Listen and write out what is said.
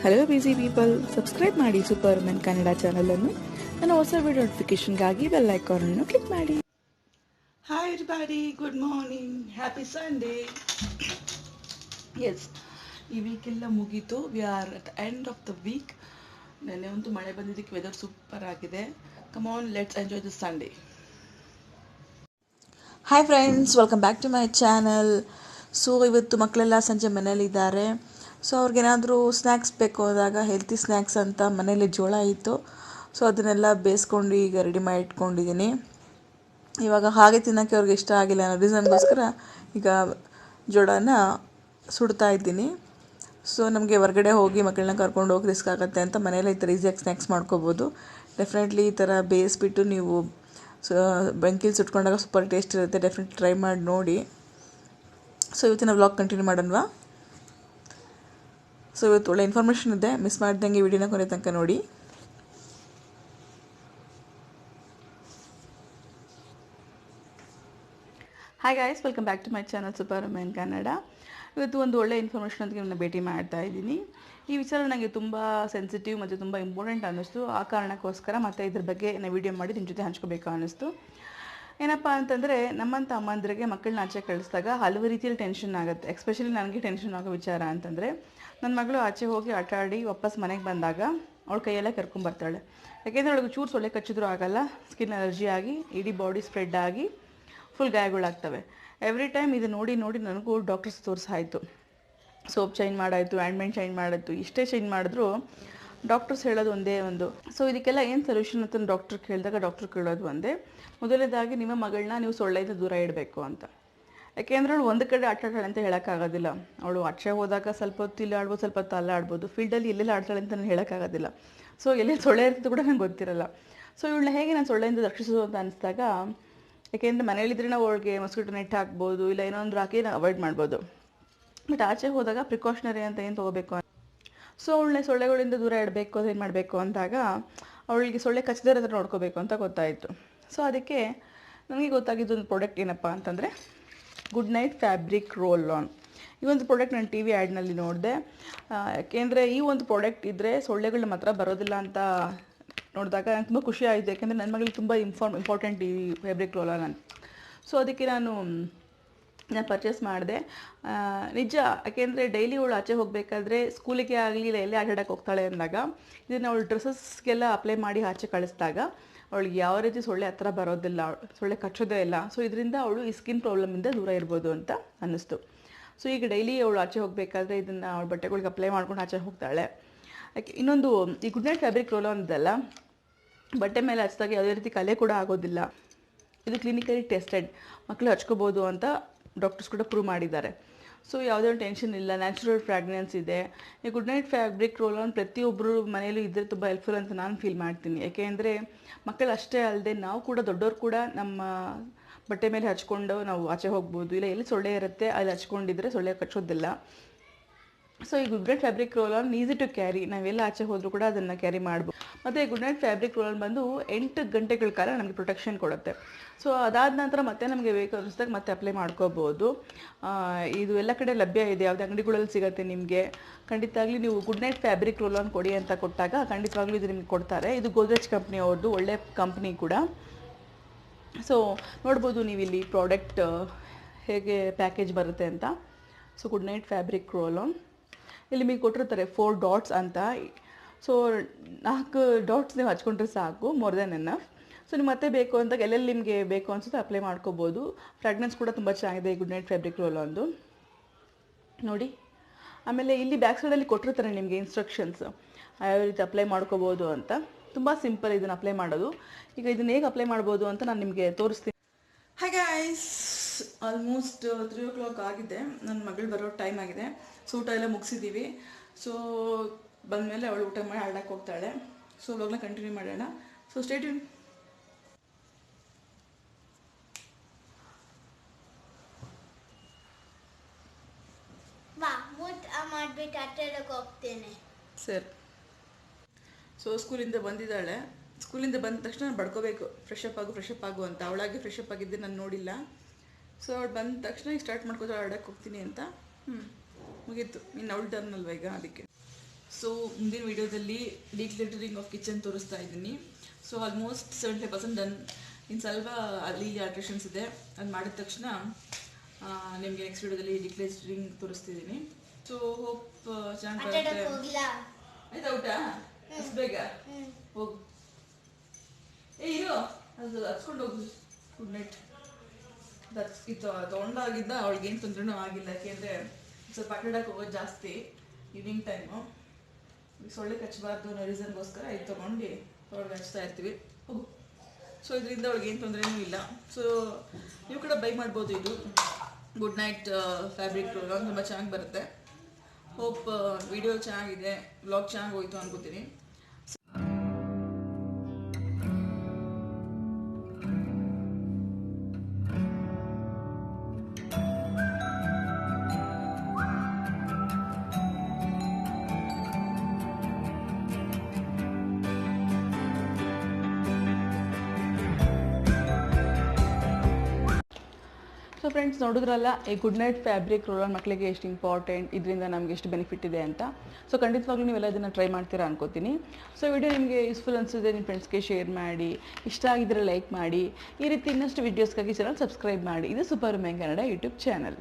Hello ಬಿಸಿ people, subscribe ಮಾಡಿ ಸೂಪರ್ವುಮನ್ ಕನ್ನಡ ಚಾನಲನ್ನು. ನನ್ನ ಹೊಸ ವಿಡಿಯೋ ನೋಟಿಫಿಕೇಶನ್ಗಾಗಿ ಬೆಲ್ ಐಕಾನನ್ನು ಕ್ಲಿಕ್ ಮಾಡಿ. Hi everybody, good morning, happy Sunday. Yes, ಈ ವೀಕೆಲ್ಲ ಮುಗೀತು. We are at the end of the week. ನೆನ್ನೆ ಅಂತೂ ಮಳೆ ಬಂದಿದ್ದಕ್ಕೆ ವೆದರ್ ಸೂಪರ್ ಆಗಿದೆ. Come on, let's enjoy the Sunday. Hi friends, welcome back to my channel. So ಇವತ್ತು ಮಕ್ಕಳೆಲ್ಲ ಸಂಜೆ ಮನೇಲಿದ್ದಾರೆ. ಸೊ ಅವ್ರಿಗೇನಾದರೂ ಸ್ನ್ಯಾಕ್ಸ್ ಬೇಕು ಹೋದಾಗ ಹೆಲ್ತಿ ಸ್ನ್ಯಾಕ್ಸ್ ಅಂತ ಮನೇಲಿ ಜೋಳ ಇತ್ತು. ಸೊ ಅದನ್ನೆಲ್ಲ ಬೇಯಿಸ್ಕೊಂಡು ಈಗ ರೆಡಿ ಮಾಡಿ ಇಟ್ಕೊಂಡಿದ್ದೀನಿ. ಇವಾಗ ಹಾಗೆ ತಿನ್ನೋಕ್ಕೆ ಅವ್ರಿಗೆ ಇಷ್ಟ ಆಗಿಲ್ಲ ಅನ್ನೋ ರೀಸನ್ಗೋಸ್ಕರ ಈಗ ಜೋಳನ ಸುಡ್ತಾ ಇದ್ದೀನಿ. ಸೊ ನಮಗೆ ಹೊರಗಡೆ ಹೋಗಿ ಮಕ್ಕಳನ್ನ ಕರ್ಕೊಂಡು ಹೋಗಿ ರಿಸ್ಕ್ ಆಗುತ್ತೆ ಅಂತ ಮನೇಲಿ ಈ ಥರ ಈಸಿಯಾಗಿ ಸ್ನ್ಯಾಕ್ಸ್ ಮಾಡ್ಕೋಬೋದು. ಡೆಫಿನೆಟ್ಲಿ ಈ ಥರ ಬೇಯಿಸ್ಬಿಟ್ಟು ನೀವು ಬೆಂಕಿಲಿ ಸುಟ್ಕೊಂಡಾಗ ಸೂಪರ್ ಟೇಸ್ಟ್ ಇರುತ್ತೆ. ಡೆಫಿನೆಟ್ಲಿ ಟ್ರೈ ಮಾಡಿ ನೋಡಿ. ಸೊ ಇವತ್ತಿನ ವ್ಲಾಗ್ ಕಂಟಿನ್ಯೂ ಮಾಡೋಣವಾ? ಸೊ ಇವತ್ತು ಒಳ್ಳೆ ಇನ್ಫಾರ್ಮೇಷನ್ ಇದೆ, ಮಿಸ್ ಮಾಡ್ದಂಗೆ ವಿಡಿಯೋನ ಕೊನೆ ತನಕ ನೋಡಿ. Hi guys, welcome back to my channel Superwoman Kannada. ಇವತ್ತು ಒಂದು ಒಳ್ಳೆ ಇನ್ಫಾರ್ಮೇಷನ್ ಅಂತ ನಾನು ಭೇಟಿ ಮಾಡ್ತಾ ಇದ್ದೀನಿ. ಈ ವಿಚಾರ ನನಗೆ ತುಂಬ ಸೆನ್ಸಿಟಿವ್ ಮತ್ತು ತುಂಬ ಇಂಪಾರ್ಟೆಂಟ್ ಅನ್ನಿಸ್ತು. ಆ ಕಾರಣಕ್ಕೋಸ್ಕರ ಮತ್ತೆ ಇದ್ರ ಬಗ್ಗೆ ನಾನು ವಿಡಿಯೋ ಮಾಡಿ ನಿಮ್ಮ ಜೊತೆ ಹಂಚ್ಕೋಬೇಕು ಅನ್ನಿಸ್ತು. ಏನಪ್ಪ ಅಂತಂದರೆ, ನಮ್ಮಂಥ ಅಮ್ಮಂದ್ರಿಗೆ ಮಕ್ಕಳನ್ನ ಆಚೆ ಕಳಿಸಿದಾಗ ಹಲವು ರೀತಿಯಲ್ಲಿ ಟೆನ್ಷನ್ ಆಗುತ್ತೆ. ಎಸ್ಪೆಷಲಿ ನನಗೆ ಟೆನ್ಷನ್ ಆಗೋ ವಿಚಾರ ಅಂತಂದರೆ, ನನ್ನ ಮಗಳು ಆಚೆ ಹೋಗಿ ಆಟ ಆಡಿ ವಾಪಸ್ ಮನೆಗೆ ಬಂದಾಗ ಅವಳ ಕೈಯೆಲ್ಲ ಕರ್ಕೊಂಬರ್ತಾಳೆ. ಯಾಕೆಂದರೆ ಅವಳಿಗೆ ಚೂರು ಸೊಳ್ಳೆ ಕಚ್ಚಿದ್ರೂ ಆಗಲ್ಲ, ಸ್ಕಿನ್ ಅಲರ್ಜಿ ಆಗಿ ಇಡೀ ಬಾಡಿ ಸ್ಪ್ರೆಡ್ ಆಗಿ ಫುಲ್ ಗಾಯಗಳಾಗ್ತವೆ. ಎವ್ರಿ ಟೈಮ್ ಇದು ನೋಡಿ ನೋಡಿ ನನಗೂ ಡಾಕ್ಟರ್ಸ್ ತೋರಿಸಾಯಿತು. ಸೋಪ್ ಚೇಂಜ್ ಮಾಡಾಯಿತು, ಆಯಿಂಟ್ಮೆಂಟ್ ಚೇಂಜ್ ಮಾಡಾಯಿತು, ಇಷ್ಟೇ ಚೇಂಜ್ ಮಾಡಿದ್ರು ಡಾಕ್ಟರ್ಸ್ ಹೇಳೋದು ಒಂದೇ ಒಂದು. ಸೊ ಇದಕ್ಕೆಲ್ಲ ಏನು ಸೊಲ್ಯೂಷನ್ ಅಂತ ಡಾಕ್ಟ್ರ್ ಕೇಳಿದಾಗ ಡಾಕ್ಟ್ರ್ ಕೇಳೋದು ಒಂದೇ. ಮೊದಲನೇದಾಗಿ ನಿಮ್ಮ ಮಗಳನ್ನ ನೀವು ಸೊಳ್ಳೆಯಿಂದ ದೂರ ಇಡಬೇಕು ಅಂತ. ಯಾಕೆಂದರೆ ಅವಳು ಒಂದು ಕಡೆ ಆಟಾಡ್ತಾಳೆ ಅಂತ ಹೇಳೋಕ್ಕಾಗೋದಿಲ್ಲ. ಅವಳು ಆಚೆ ಹೋದಾಗ ಸ್ವಲ್ಪ ಹೊತ್ತು ಇಲ್ಲಿ ಆಡ್ಬೋದು, ಸ್ವಲ್ಪ ಹೊತ್ತು ಅಲ್ಲ ಆಡ್ಬೋದು. ಫೀಲ್ಡಲ್ಲಿ ಎಲ್ಲೆಲ್ಲ ಆಡ್ತಾಳೆ ಅಂತ ನಾನು ಹೇಳೋಕ್ಕಾಗೋದಿಲ್ಲ. ಸೊ ಎಲ್ಲೇ ಸೊಳ್ಳೆ ಇರ್ತದೆ ಕೂಡ ನಂಗೆ ಗೊತ್ತಿರಲ್ಲ. ಸೊ ಇವಳನ್ನ ಹೇಗೆ ನಾನು ಸೊಳ್ಳೆಯಿಂದ ರಕ್ಷಿಸೋದು ಅಂತ ಅನಿಸಿದಾಗ, ಯಾಕೆಂದರೆ ಮನೇಲಿದ್ರೆ ನಾವು ಅವಳಿಗೆ ಮಸ್ಕಿಟೋ ನೆಟ್ ಹಾಕ್ಬೋದು, ಇಲ್ಲ ಏನೊಂದು ಹಾಕಿ ನಾವು ಅವಾಯ್ಡ್ ಮಾಡ್ಬೋದು. ಬಟ್ ಆಚೆ ಹೋದಾಗ ಪ್ರಿಕಾಷನರಿ ಅಂತ ಏನು ತೊಗೋಬೇಕು. ಸೊ ಅವಳನ್ನ ಸೊಳ್ಳೆಗಳಿಂದ ದೂರ ಇಡಬೇಕು, ಅದೇನು ಮಾಡಬೇಕು ಅಂದಾಗ ಅವಳಿಗೆ ಸೊಳ್ಳೆ ಕಚ್ಚದೇ ಇರೋದ್ರ ನೋಡ್ಕೋಬೇಕು ಅಂತ ಗೊತ್ತಾಯಿತು. ಸೊ ಅದಕ್ಕೆ ನನಗೆ ಗೊತ್ತಾಗಿದ್ದು ಒಂದು ಪ್ರಾಡಕ್ಟ್ ಏನಪ್ಪ ಅಂತಂದರೆ ಗುಡ್ನೈಟ್ ಫ್ಯಾಬ್ರಿಕ್ ರೋಲ್ ಆನ್. ಈ ಒಂದು ಪ್ರಾಡಕ್ಟ್ ನಾನು ಟಿ ವಿ ಆ್ಯಡ್ನಲ್ಲಿ ನೋಡಿದೆ. ಯಾಕೆಂದರೆ ಈ ಒಂದು ಪ್ರಾಡಕ್ಟ್ ಇದ್ದರೆ ಸೊಳ್ಳೆಗಳು ಮಾತ್ರ ಬರೋದಿಲ್ಲ ಅಂತ ನೋಡಿದಾಗ ನಂಗೆ ತುಂಬ ಖುಷಿ ಆಯಿತು. ಯಾಕೆಂದರೆ ನನ್ನ ಮಗಳಿಗೆ ತುಂಬ ಇಂಪಾರ್ಟೆಂಟ್ ಈ ಫ್ಯಾಬ್ರಿಕ್ ರೋಲ್ ಆನ್ ಅಂತ. ಸೊ ಅದಕ್ಕೆ ನಾನು ಪರ್ಚೇಸ್ ಮಾಡಿದೆ. ನಿಜ, ಯಾಕೆಂದರೆ ಡೈಲಿ ಅವಳು ಆಚೆ ಹೋಗಬೇಕಾದ್ರೆ ಸ್ಕೂಲಿಗೆ ಆಗಲಿ ಇಲ್ಲ ಎಲ್ಲೇ ಆಟಾಡಕ್ಕೆ ಹೋಗ್ತಾಳೆ ಅಂದಾಗ ಇದನ್ನು ಅವಳು ಡ್ರೆಸ್ಸಸ್ಗೆಲ್ಲ ಅಪ್ಲೈ ಮಾಡಿ ಆಚೆ ಕಳಿಸಿದಾಗ ಅವಳಿಗೆ ಯಾವ ರೀತಿ ಸೊಳ್ಳೆ ಹತ್ರ ಬರೋದಿಲ್ಲ, ಸೊಳ್ಳೆ ಕಚ್ಚೋದೇ ಇಲ್ಲ. ಸೊ ಇದರಿಂದ ಅವಳು ಈ ಸ್ಕಿನ್ ಪ್ರಾಬ್ಲಮಿಂದ ದೂರ ಇರ್ಬೋದು ಅಂತ ಅನ್ನಿಸ್ತು. ಸೊ ಈಗ ಡೈಲಿ ಅವಳು ಆಚೆ ಹೋಗಬೇಕಾದ್ರೆ ಇದನ್ನು ಅವಳ ಬಟ್ಟೆಗಳಿಗೆ ಅಪ್ಲೈ ಮಾಡ್ಕೊಂಡು ಆಚೆ ಹೋಗ್ತಾಳೆ. ಯಾಕೆ ಇನ್ನೊಂದು, ಈ ಗುಡ್ನೈಟ್ ಫ್ಯಾಬ್ರಿಕ್ ರೋಲ್ ಅನ್ನೋದಲ್ಲ, ಬಟ್ಟೆ ಮೇಲೆ ಹಚ್ಚಿದಾಗ ಯಾವುದೇ ರೀತಿ ಕಲೆ ಕೂಡ ಆಗೋದಿಲ್ಲ. ಇದು ಕ್ಲಿನಿಕಲಿ ಟೆಸ್ಟೆಡ್, ಮಕ್ಕಳು ಹಚ್ಕೋಬೋದು ಅಂತ ಡಾಕ್ಟರ್ಸ್ ಕೂಡ ಪ್ರೂವ್ ಮಾಡಿದ್ದಾರೆ. ಸೊ ಯಾವುದೇ ಒಂದು ಟೆನ್ಷನ್ ಇಲ್ಲ, ನ್ಯಾಚುರಲ್ ಫ್ರಾಗ್ರೆನ್ಸ್ ಇದೆ. ಈ ಗುಡ್ನೈಟ್ ಫ್ಯಾಬ್ರಿಕ್ ರೋಲ್ ಆನ್ ಪ್ರತಿಯೊಬ್ಬರು ಮನೆಯಲ್ಲೂ ಇದ್ದರೆ ತುಂಬ ಹೆಲ್ಪ್ಫುಲ್ ಅಂತ ನಾನು ಫೀಲ್ ಮಾಡ್ತೀನಿ. ಯಾಕೆಂದರೆ ಮಕ್ಕಳು ಅಷ್ಟೇ ಅಲ್ಲದೆ ನಾವು ಕೂಡ, ದೊಡ್ಡವರು ಕೂಡ ನಮ್ಮ ಬಟ್ಟೆ ಮೇಲೆ ಹಚ್ಕೊಂಡು ನಾವು ಆಚೆ ಹೋಗ್ಬೋದು, ಇಲ್ಲ ಎಲ್ಲಿ ಸೊಳ್ಳೆ ಇರುತ್ತೆ ಅಲ್ಲಿ ಹಚ್ಕೊಂಡಿದ್ರೆ ಸೊಳ್ಳೆ ಕಚ್ಚೋದಿಲ್ಲ. ಸೊ ಈ Good Knight fabric roll on easy to carry, ನಾವೆಲ್ಲ ಆಚೆ ಹೋದರೂ ಕೂಡ ಅದನ್ನು ಕ್ಯಾರಿ ಮಾಡ್ಬೋದು. ಮತ್ತು ಈ ಗುಡ್ನೈಟ್ ಫ್ಯಾಬ್ರಿಕ್ ರೋಲ್ ಆನ್ ಬಂದು 8 ಗಂಟೆಗಳ ಕಾಲ ನಮಗೆ ಪ್ರೊಟೆಕ್ಷನ್ ಕೊಡುತ್ತೆ. ಸೊ ಅದಾದ ನಂತರ ಮತ್ತೆ ನಮಗೆ ಬೇಕು ಅನ್ನಿಸ್ದಾಗ ಮತ್ತೆ ಅಪ್ಲೈ ಮಾಡ್ಕೋಬೋದು. ಇದು ಎಲ್ಲ ಕಡೆ ಲಭ್ಯ ಇದೆ, ಯಾವುದೇ ಅಂಗಡಿಗಳಲ್ಲಿ ಸಿಗುತ್ತೆ ನಿಮಗೆ. ಖಂಡಿತವಾಗ್ಲೂ ನೀವು ಗುಡ್ನೈಟ್ ಫ್ಯಾಬ್ರಿಕ್ ರೋಲ್ ಆನ್ ಕೊಡಿ ಅಂತ ಕೊಟ್ಟಾಗ ಖಂಡಿತವಾಗ್ಲೂ ಇದು ನಿಮ್ಗೆ ಕೊಡ್ತಾರೆ. ಇದು ಗೋದ್ರೇಜ್ ಕಂಪ್ನಿ ಅವ್ರದ್ದು, ಒಳ್ಳೆ ಕಂಪ್ನಿ ಕೂಡ. ಸೊ ನೋಡ್ಬೋದು ನೀವು ಇಲ್ಲಿ ಪ್ರಾಡಕ್ಟ್ ಹೇಗೆ ಪ್ಯಾಕೇಜ್ ಬರುತ್ತೆ ಅಂತ. So Good Knight fabric roll on ಇಲ್ಲಿ ನಿಮಗೆ ಕೊಟ್ಟಿರ್ತಾರೆ 4 ಡಾಟ್ಸ್ ಅಂತ. ಸೊ 4 ಡಾಟ್ಸ್ ನೀವು ಹಚ್ಕೊಂಡ್ರೆ ಸಾಕು, ಮೋರ್ ದೆನ್ ಎನಫ್. ಸೊ ನೀವು ಮತ್ತೆ ಬೇಕು ಅಂದಾಗ ಎಲ್ಲೆಲ್ಲಿ ನಿಮಗೆ ಬೇಕು ಅನಿಸುತ್ತೆ ಅಪ್ಲೈ ಮಾಡ್ಕೋಬೋದು. ಫ್ರಾಗ್ರೆನ್ಸ್ ಕೂಡ ತುಂಬ ಚೆನ್ನಾಗಿದೆ ಈ ಗುಡ್ನೈಟ್ ಫ್ಯಾಬ್ರಿಕ್ ರೋಲ್ ಆನ್ದು ನೋಡಿ. ಆಮೇಲೆ ಇಲ್ಲಿ ಬ್ಯಾಕ್ ಸೈಡಲ್ಲಿ ಕೊಟ್ಟಿರ್ತಾರೆ ನಿಮಗೆ ಇನ್ಸ್ಟ್ರಕ್ಷನ್ಸ್ ಯಾವ ರೀತಿ ಅಪ್ಲೈ ಮಾಡ್ಕೋಬೋದು ಅಂತ. ತುಂಬ ಸಿಂಪಲ್ ಇದನ್ನು ಅಪ್ಲೈ ಮಾಡೋದು. ಈಗ ಇದನ್ನು ಹೇಗೆ ಅಪ್ಲೈ ಮಾಡ್ಬೋದು ಅಂತ ನಾನು ನಿಮಗೆ ತೋರಿಸ್ತೀನಿ. ಹಾಯ್ ಗೈಸ್, ಆಲ್ಮೋಸ್ಟ್ 3 o'clock ಆಗಿದೆ. ನನ್ನ ಮಗಳು ಬರೋ ಟೈಮ್ ಆಗಿದೆ. ಸೊ ಊಟ ಎಲ್ಲ ಮುಗಿಸಿದ್ದೀವಿ. ಸೊ ಬಂದಮೇಲೆ ಅವಳು ಊಟ ಮಾಡಿ ಆಡಕ್ಕೆ ಹೋಗ್ತಾಳೆ. ಸೊ ವ್ಲಾಗ್ನ ಕಂಟಿನ್ಯೂ ಮಾಡೋಣ. So stay tune. ಮಾಡ್ಬಿಟ್ಟು ಆಟಾಡಕ್ಕೆ ಹೋಗ್ತೇನೆ ಸರ್. ಸೊ ಸ್ಕೂಲಿಂದ ಬಂದಿದ್ದಾಳೆ. ಸ್ಕೂಲಿಂದ ಬಂದ ತಕ್ಷಣ ಬಡ್ಕೋಬೇಕು, ಫ್ರೆಶ್ ಅಪ್ ಆಗು ಅಂತ. ಅವಳಾಗಿ ಫ್ರೆಶ್ ಅಪ್ ಆಗಿದ್ದೆ ನಾನು ನೋಡಿಲ್ಲ. ಸೊ ಅವಳು ಬಂದ ತಕ್ಷಣ ಸ್ಟಾರ್ಟ್ ಮಾಡ್ಕೋತಾಳೆ ಆಡಕ್ಕೆ ಹೋಗ್ತೀನಿ ಅಂತ. ಮುಗೀತು, ಇನ್ನು ಅವಳು ಟರ್ನ್ ಅಲ್ವ ಈಗ, ಅದಕ್ಕೆ. ಸೊ ಮುಂದಿನ ವೀಡಿಯೋದಲ್ಲಿ ಡಿಕ್ಲಟರಿಂಗ್ ಆಫ್ ಕಿಚನ್ ತೋರಿಸ್ತಾ ಇದ್ದೀನಿ. So almost 75% done. ಇನ್ನು ಸ್ವಲ್ಪ ಅಲ್ಲಿ ಆಲ್ಟ್ರೇಷನ್ಸ್ ಇದೆ. ಅದು ಮಾಡಿದ ತಕ್ಷಣ ನಿಮಗೆ ನೆಕ್ಸ್ಟ್ ವೀಡಿಯೋದಲ್ಲಿ ಡಿಕ್ಲಟರಿಂಗ್ ತೋರಿಸ್ತಿದ್ದೀನಿ. ಸೊ ಹೋಪ್ ಚೆನ್ನಾಗಿ ಬರುತ್ತೆ. ಆಯ್ತಾ ಊಟ ಅಷ್ಟು ಬೇಗ ಹೋಗು. ಇರೋ ಅದು ಹಚ್ಕೊಂಡು ಹೋಗು. Good night. ಇದು ತೊಗೊಂಡಾಗಿದ್ದ ಅವಳಿಗೇನು ತೊಂದರೆನೂ ಆಗಿಲ್ಲ. ಯಾಕೆಂದರೆ ಸ್ವಲ್ಪ ಆಟಾಡಕ್ಕೆ ಹೋಗೋದು ಜಾಸ್ತಿ ಈವ್ನಿಂಗ್ ಟೈಮು. ಸೊಳ್ಳೆ ಕಚ್ಚಬಾರ್ದು ಅನ್ನೋ ರೀಸನ್ಗೋಸ್ಕರ ಇದು ತೊಗೊಂಡು ಅವ್ಳಿಗೆ ಹಚ್ತಾ ಇರ್ತೀವಿ. ಹೋಗು. ಸೊ ಇದರಿಂದ ಅವ್ಳಿಗೆ ಏನು ತೊಂದರೆನೂ ಇಲ್ಲ. ಸೊ ನೀವು ಕೂಡ ಬೈ ಮಾಡ್ಬೋದು. ಇದು Good Knight fabric roll on ತುಂಬ ಚೆನ್ನಾಗಿ ಬರುತ್ತೆ. ಹೋಪ್ ವಿಡಿಯೋ ಚೆನ್ನಾಗಿದೆ, ವ್ಲಾಗ್ ಚೆನ್ನಾಗಿ ಹೋಯಿತು ಅನ್ಕೋತೀನಿ. ಸೊ ಫ್ರೆಂಡ್ಸ್, ನೋಡಿದ್ರಲ್ಲ ಈ Good Knight fabric roll on ಮಕ್ಕಳಿಗೆ ಎಷ್ಟು ಇಂಪಾರ್ಟೆಂಟ್, ಇದರಿಂದ ನಮಗೆ ಎಷ್ಟು ಬೆನಿಫಿಟ್ ಇದೆ ಅಂತ. ಸೊ ಖಂಡಿತವಾಗ್ಲೂ ನೀವೆಲ್ಲ ಇದನ್ನು ಟ್ರೈ ಮಾಡ್ತೀರಾ ಅನ್ಕೋತೀನಿ. ಸೊ ವಿಡಿಯೋ ನಿಮಗೆ ಯೂಸ್ಫುಲ್ ಅನಿಸಿದ್ರೆ ನಿಮ್ಮ ಫ್ರೆಂಡ್ಸ್ಗೆ ಶೇರ್ ಮಾಡಿ, ಇಷ್ಟ ಆಗಿದ್ರೆ ಲೈಕ್ ಮಾಡಿ. ಈ ರೀತಿ ಇನ್ನಷ್ಟು ವೀಡಿಯೋಸ್ಗಾಗಿ ಚಾನಲ್ ಸಬ್ಸ್ಕ್ರೈಬ್ ಮಾಡಿ. ಇದು super women Kannada YouTube channel.